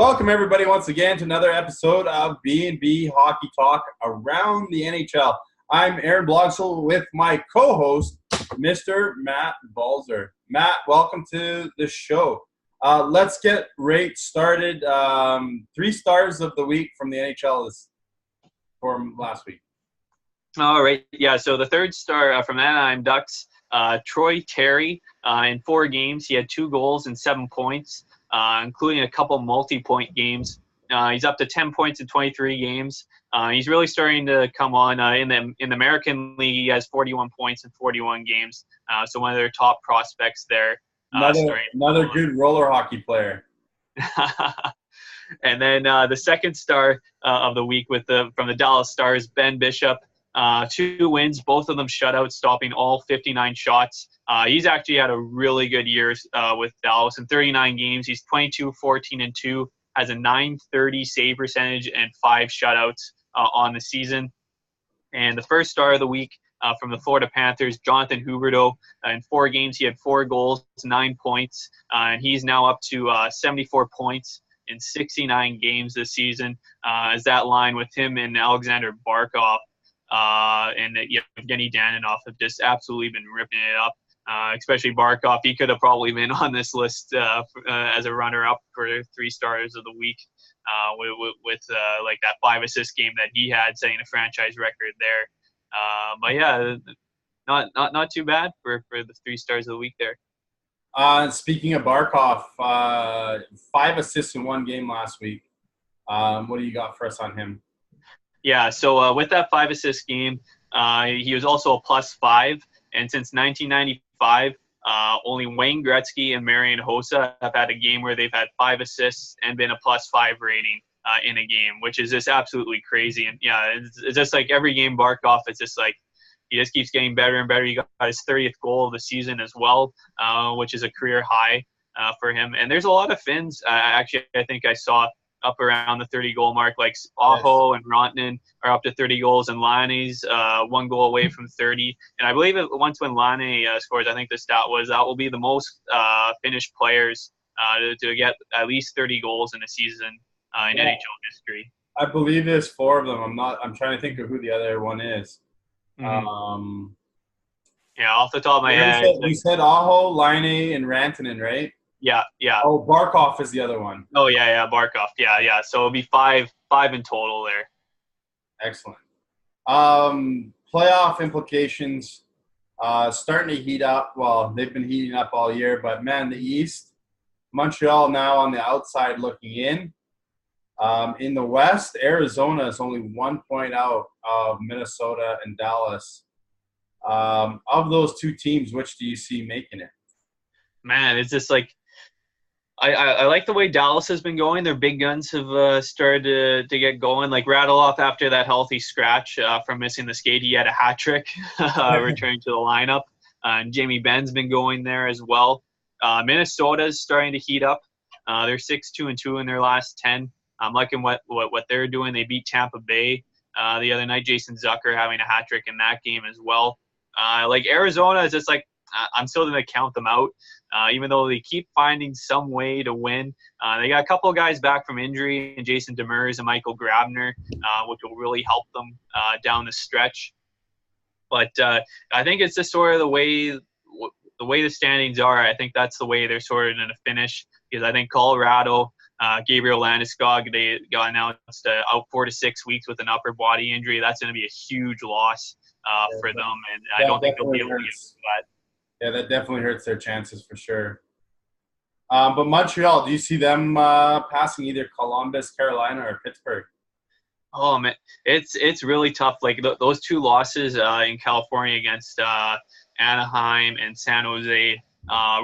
Welcome everybody once again to another episode of B&B Hockey Talk around the NHL. I'm Aaron Blogsel with my co-host, Mr. Matt Balzer. Matt, welcome to the show. Let's get right started. 3 stars of the week from the NHL is from last week. All right. Yeah, so the third star from Anaheim Ducks, Troy Terry. In 4 games, he had 2 goals and 7 points. Including a couple multi-point games. He's up to 10 points in 23 games. He's really starting to come on. In the American League, he has 41 points in 41 games. So one of their top prospects there. Another good roller hockey player. And then the second star of the week from the Dallas Stars, Ben Bishop. 2 wins, both of them shutouts, stopping all 59 shots. He's actually had a really good year with Dallas. In 39 games, he's 22-14-2, has a .930 save percentage and 5 shutouts on the season. And the first star of the week from the Florida Panthers, Jonathan Huberdeau. In 4 games, he had 4 goals, 9 points, and he's now up to 74 points in 69 games this season. As that line with him and Alexander Barkov and Evgeny Danilov have just absolutely been ripping it up. Especially Barkov, he could have probably been on this list as a runner-up for 3 stars of the week with like that 5 assist game that he had, setting a franchise record there. But yeah, not too bad for the 3 stars of the week there. Speaking of Barkov, 5 assists in 1 game last week. What do you got for us on him? Yeah, so with that 5 assist game, he was also a +5, and since 1995, only Wayne Gretzky and Marian Hossa have had a game where they've had 5 assists and been a +5 rating in a game, which is just absolutely crazy. And yeah, it's just like every game Barkov, it's just like he just keeps getting better and better. He got his 30th goal of the season as well, which is a career high for him. And there's a lot of Finns. Actually, I think I saw up around the 30-goal mark, like Aho and Rantanen are up to 30 goals, and Laine's 1 goal away from 30. And I believe once when Laine scores, I think the stat was that will be the most Finnish players to get at least 30 goals in a season in NHL history. I believe there's 4 of them. I'm trying to think of who the other one is. Mm-hmm. Yeah, off the top of my head. We said Aho, Laine, and Rantanen, right? Yeah. Oh, Barkov is the other one. Oh, yeah, Barkov. Yeah. So it'll be 5 in total there. Excellent. Playoff implications starting to heat up. Well, they've been heating up all year, but man, the East, Montreal now on the outside looking in. In the West, Arizona is only 1 point out of Minnesota and Dallas. Of those 2 teams, which do you see making it? Man, it's just like I like the way Dallas has been going. Their big guns have started to get going. Like Radulov, after that healthy scratch from missing the skate, he had a hat trick returning to the lineup. And Jamie Benn's been going there as well. Minnesota's starting to heat up. They're 6-2-2 in their last 10. I'm liking what they're doing. They beat Tampa Bay the other night. Jason Zucker having a hat trick in that game as well. Like Arizona is just like, I'm still going to count them out, even though they keep finding some way to win. They got a couple of guys back from injury, and Jason Demers and Michael Grabner, which will really help them down the stretch. But I think it's just sort of the way the standings are. I think that's the way they're sort of going to finish, because I think Colorado, Gabriel Landeskog, they got announced out 4 to 6 weeks with an upper body injury. That's going to be a huge loss for them, and I don't think they'll be able to get through that. Yeah, that definitely hurts their chances for sure. But Montreal, do you see them passing either Columbus, Carolina, or Pittsburgh? Oh man, it's really tough. Like those 2 losses in California against Anaheim and San Jose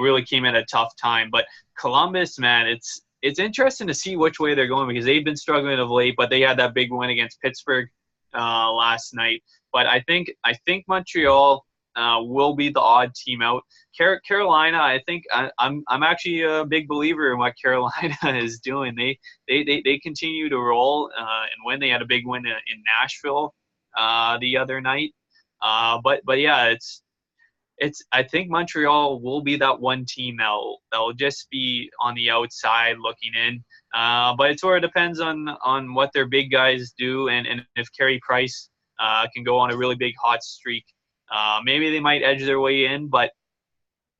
really came at a tough time. But Columbus, man, it's interesting to see which way they're going, because they've been struggling of late. But they had that big win against Pittsburgh last night. But I think Montreal will be the odd team out. Carolina, I think I'm actually a big believer in what Carolina is doing. They continue to roll and win. They had a big win in Nashville the other night. But yeah, I think Montreal will be that one team that'll just be on the outside looking in. But it sort of depends on what their big guys do, and if Carey Price can go on a really big hot streak, maybe they might edge their way in. But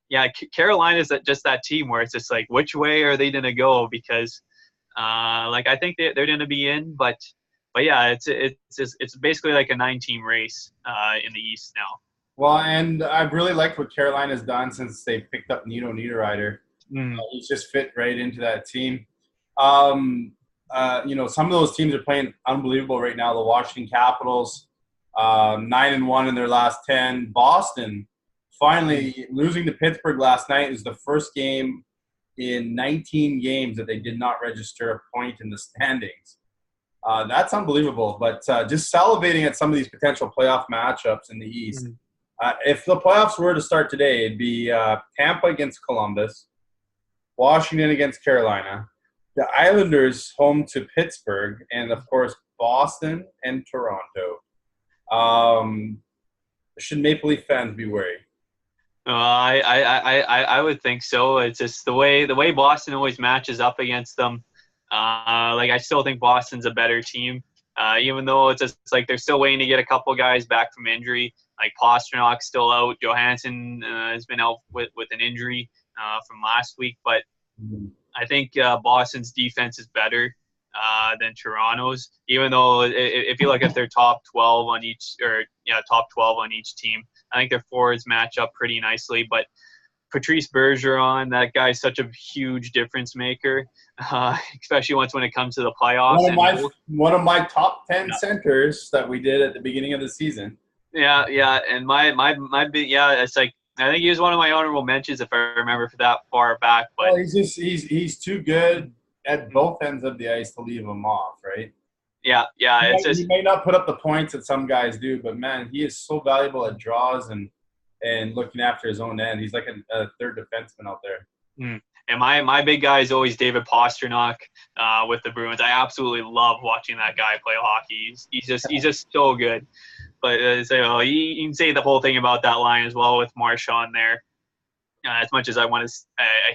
yeah, Carolina's just that team where it's just like, which way are they gonna go? Because like I think they're gonna be in, but yeah, it's basically like a 9-team race in the East now. Well, and I've really liked what Carolina's done since they picked up Nino Niederreiter. He's just fit right into that team. Some of those teams are playing unbelievable right now. The Washington Capitals, 9-1 in their last 10. Boston finally losing to Pittsburgh last night is the first game in 19 games that they did not register a point in the standings. That's unbelievable. But just salivating at some of these potential playoff matchups in the East. If the playoffs were to start today, it'd be Tampa against Columbus, Washington against Carolina, the Islanders home to Pittsburgh, and, of course, Boston and Toronto. Should Maple Leaf fans be worried? I would think so. It's just the way Boston always matches up against them. Like I still think Boston's a better team, even though it's like they're still waiting to get a couple guys back from injury. Like Pasternak's still out. Johansson has been out with an injury from last week. But I think Boston's defense is better than Toronto's. Even though if you look at their top 12 on each team, I think their forwards match up pretty nicely. But Patrice Bergeron, that guy's such a huge difference maker, especially when it comes to the playoffs. One of my top 10 centers that we did at the beginning of the season. Yeah, and my big it's like I think he was one of my honorable mentions if I remember for that far back. But he's too good at both ends of the ice to leave him off, right? Yeah, he may not put up the points that some guys do, but man, he is so valuable at draws and looking after his own end. He's like a third defenseman out there. And my big guy is always David Pastrnak with the Bruins. I absolutely love watching that guy play hockey. He's just so good. But you can say the whole thing about that line as well with Marchand there. As much as I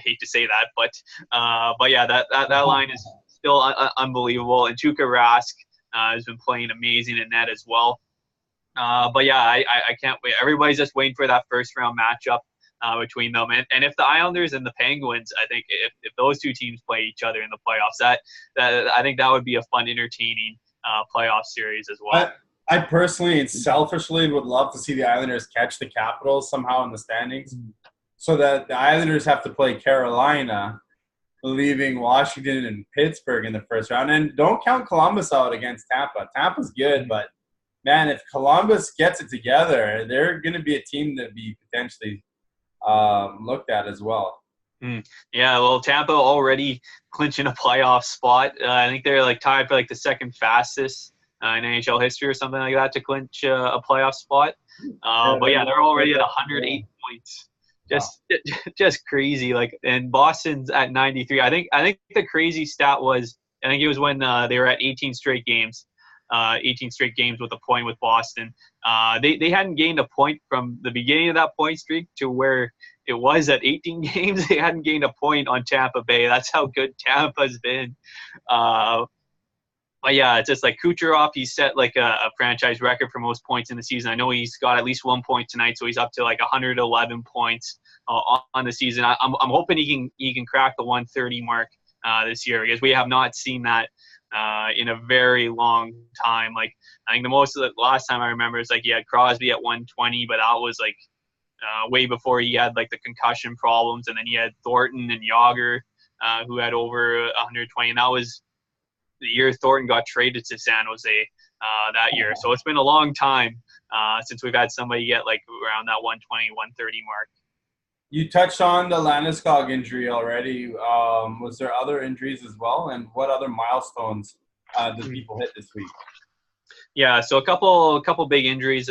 hate to say that, but yeah, that line is still unbelievable. And Tuukka Rask has been playing amazing in net as well. But yeah, I can't wait. Everybody's just waiting for that first round matchup between them. And if the Islanders and the Penguins, I think if those two teams play each other in the playoffs, that I think that would be a fun, entertaining playoff series as well. I personally and selfishly would love to see the Islanders catch the Capitals somehow in the standings, so that the Islanders have to play Carolina, leaving Washington and Pittsburgh in the first round. And don't count Columbus out against Tampa. Tampa's good, but man, if Columbus gets it together, they're going to be a team that be potentially looked at as well. Yeah, well, Tampa already clinching a playoff spot. I think they're like tied for like the second fastest in NHL history or something like that to clinch a playoff spot. But yeah, they're already at 108 points. Just crazy. Like, and Boston's at 93. I think the crazy stat was, I think it was when they were at 18 straight games. 18 straight games with a point with Boston. They hadn't gained a point from the beginning of that point streak to where it was at 18 games. They hadn't gained a point on Tampa Bay. That's how good Tampa's been. But yeah, it's just like Kucherov, he set like a franchise record for most points in the season. I know he's got at least 1 point tonight, so he's up to like 111 points on the season. I'm hoping he can crack the 130 mark this year, because we have not seen that in a very long time. Like, I think the last time I remember is like he had Crosby at 120, but that was like way before he had like the concussion problems, and then he had Thornton and Yager who had over 120, and that was the year Thornton got traded to San Jose that year. So it's been a long time since we've had somebody get like around that 120, 130 mark. You touched on the Landeskog injury already. Was there other injuries as well? And what other milestones did people hit this week? Yeah, so a couple big injuries.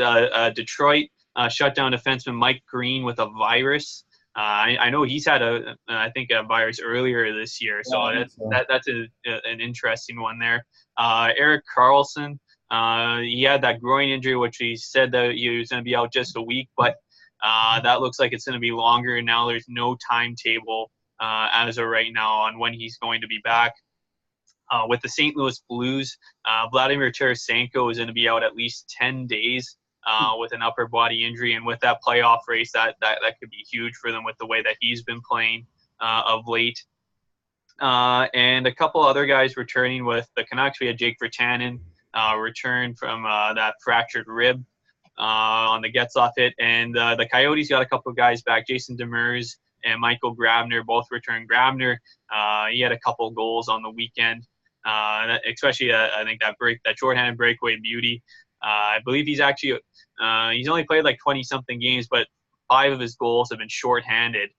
Detroit shut down defenseman Mike Green with a virus. I know he's had a virus earlier this year, so that's an interesting one there. Erik Karlsson, he had that groin injury, which he said that he was going to be out just a week, but That looks like it's going to be longer. Now there's no timetable as of right now on when he's going to be back. With the St. Louis Blues, Vladimir Tarasenko is going to be out at least 10 days with an upper body injury. And with that playoff race, that could be huge for them with the way that he's been playing of late. And a couple other guys returning with the Canucks. We had Jake Virtanen return from that fractured rib on the Getzlaf hit. And the Coyotes got a couple of guys back, Jason Demers and Michael Grabner, both returned. Grabner, he had a couple goals on the weekend, especially I think that shorthanded breakaway beauty. I believe he's actually he's only played like 20-something games, but 5 of his goals have been shorthanded,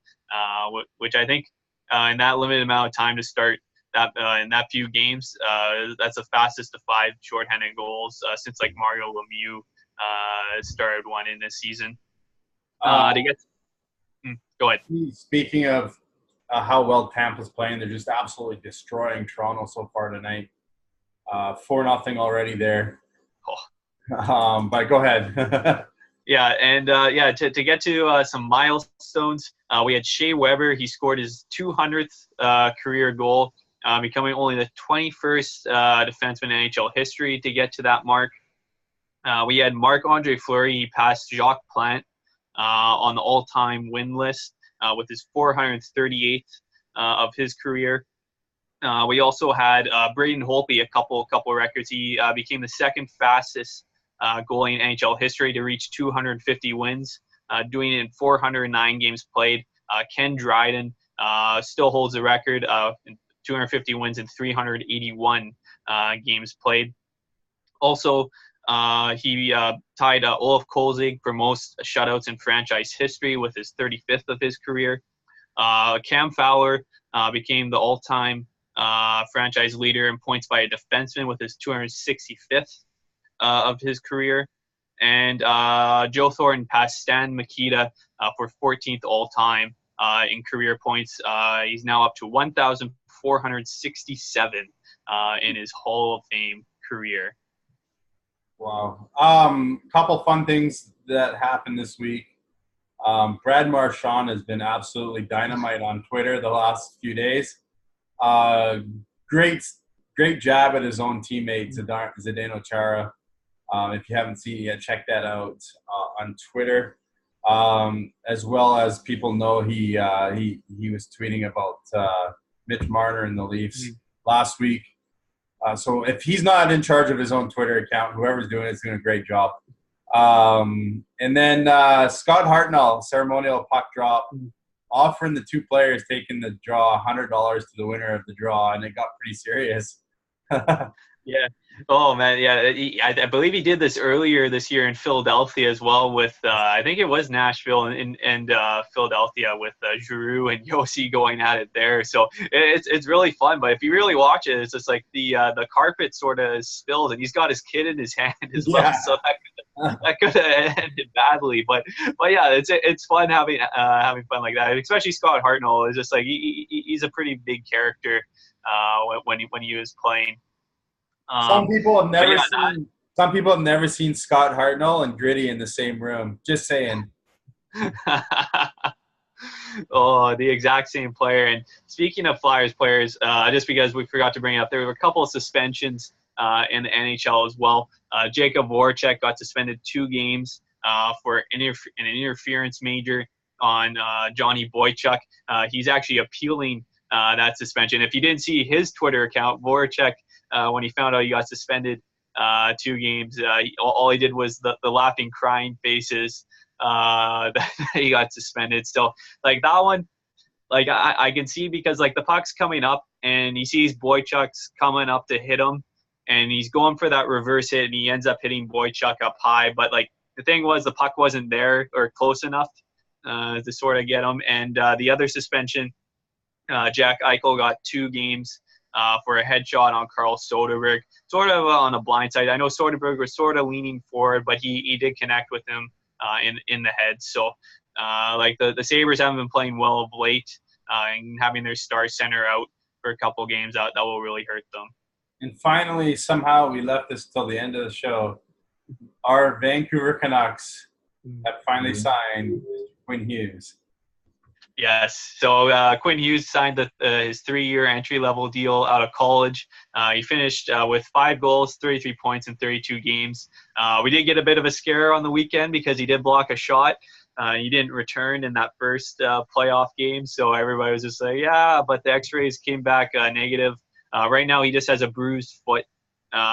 which I think in that limited amount of time to start that in that few games, that's the fastest of 5 shorthanded goals since like Mario Lemieux started one in this season. Go ahead. Speaking of how well Tampa's playing, they're just absolutely destroying Toronto so far tonight. 4-0 already there. But go ahead. Yeah, and to get to some milestones, we had Shea Weber. He scored his 200th career goal, becoming only the 21st defenseman in NHL history to get to that mark. We had Marc-Andre Fleury. He passed Jacques Plante on the all-time win list with his 438th of his career. We also had Braden Holtby, a couple records. He became the second fastest goalie in NHL history to reach 250 wins, doing it in 409 games played. Ken Dryden still holds the record of 250 wins in 381 games played. Also, he tied Olaf Kolzig for most shutouts in franchise history with his 35th of his career. Cam Fowler became the all-time franchise leader in points by a defenseman with his 265th of his career. And Joe Thornton passed Stan Mikita for 14th all-time in career points. He's now up to 1,467 in his Hall of Fame career. Wow. Couple fun things that happened this week. Brad Marchand has been absolutely dynamite on Twitter the last few days. Great jab at his own teammate, Zdeno Chara. If you haven't seen it yet, check that out on Twitter. As well as people know he was tweeting about Mitch Marner and the Leafs last week. So if he's not in charge of his own Twitter account, whoever's doing it is doing a great job. And then Scott Hartnell, ceremonial puck drop, offering the 2 players taking the draw $100 to the winner of the draw, and it got pretty serious. Yeah. Oh man. Yeah. I believe he did this earlier this year in Philadelphia as well with I think it was Nashville and Philadelphia with Giroux and Yossi going at it there. So it's really fun. But if you really watch it, it's just like the carpet sort of spilled and he's got his kid in his hand as well. So that could have ended badly. But yeah, it's fun having fun like that. Especially Scott Hartnell is just like he's a pretty big character when he was playing. Some people have never seen Scott Hartnell and Gritty in the same room. Just saying. Oh, the exact same player. And speaking of Flyers players, just because we forgot to bring it up, there were a couple of suspensions in the NHL as well. Jacob Voracek got suspended 2 games for an interference major on Johnny Boychuk. He's actually appealing that suspension. If you didn't see his Twitter account, Voracek, when he found out he got suspended 2 games, all he did was the laughing, crying faces that he got suspended. So, like, that one, like, I can see because, like, the puck's coming up and he sees Boychuk's coming up to hit him and he's going for that reverse hit and he ends up hitting Boychuk up high. But, like, the thing was the puck wasn't there or close enough to sort of get him. And the other suspension, Jack Eichel got 2 games for a headshot on Carl Soderberg, sort of on a blind side. I know Soderberg was sort of leaning forward, but he did connect with him in the head. So, like the Sabres haven't been playing well of late, and having their star center out for a couple games, that will really hurt them. And finally, somehow we left this till the end of the show. Our Vancouver Canucks that finally signed Quinn Hughes. Yes. So Quinn Hughes signed his 3-year entry-level deal out of college. He finished with 5 goals, 33 points in 32 games. We did get a bit of a scare on the weekend because he did block a shot. He didn't return in that first playoff game, so everybody was just like, yeah, but the x-rays came back negative. Right now he just has a bruised foot,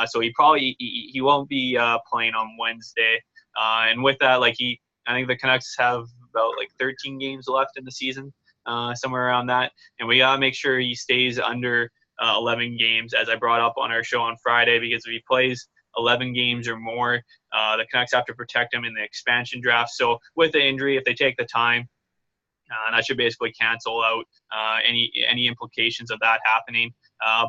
so he won't be playing on Wednesday. And with that, I think the Canucks have about 13 games left in the season, somewhere around that. And we got to make sure he stays under 11 games, as I brought up on our show on Friday, because if he plays 11 games or more, the Canucks have to protect him in the expansion draft. So with the injury, if they take the time, that should basically cancel out any implications of that happening.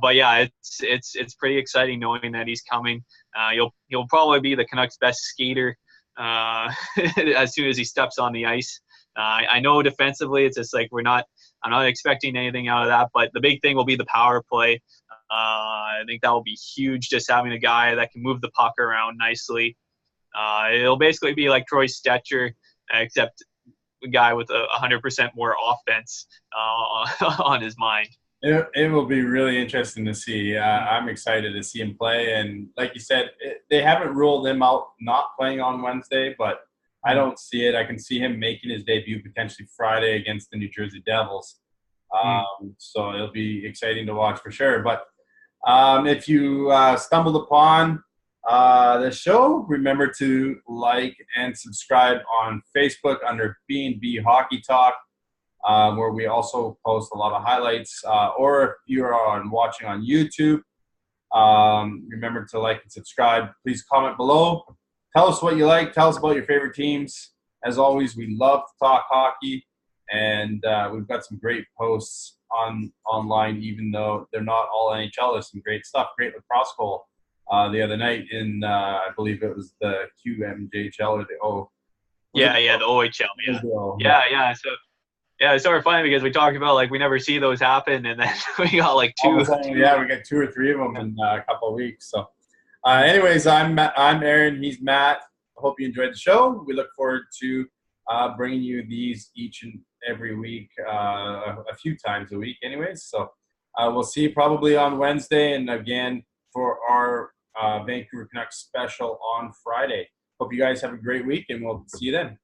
But yeah, it's pretty exciting knowing that he's coming. He'll probably be the Canucks' best skater as soon as he steps on the ice. I know defensively, it's just I'm not expecting anything out of that, but the big thing will be the power play. I think that will be huge, just having a guy that can move the puck around nicely. It'll basically be like Troy Stetcher, except a guy with 100% more offense on his mind. It will be really interesting to see. I'm excited to see him play. And like you said, they haven't ruled him out not playing on Wednesday, but I don't see it. I can see him making his debut potentially Friday against the New Jersey Devils. So it'll be exciting to watch for sure. But if you stumbled upon the show, remember to like and subscribe on Facebook under B&B Hockey Talk, where we also post a lot of highlights. Or if you're watching on YouTube, remember to like and subscribe. Please comment below. Tell us what you like. Tell us about your favorite teams. As always, we love to talk hockey, and we've got some great posts online, even though they're not all NHL. There's some great stuff. Great lacrosse goal the other night in, I believe it was the QMJHL or the O. The OHL. Yeah. So it's sort of funny because we talked about we never see those happen, and then we got two. We got 2 or 3 of them in a couple of weeks. So, anyways, I'm Aaron. He's Matt. I hope you enjoyed the show. We look forward to bringing you these each and every week, a few times a week, anyways. So, we'll see you probably on Wednesday, and again for our Vancouver Canucks special on Friday. Hope you guys have a great week, and we'll see you then.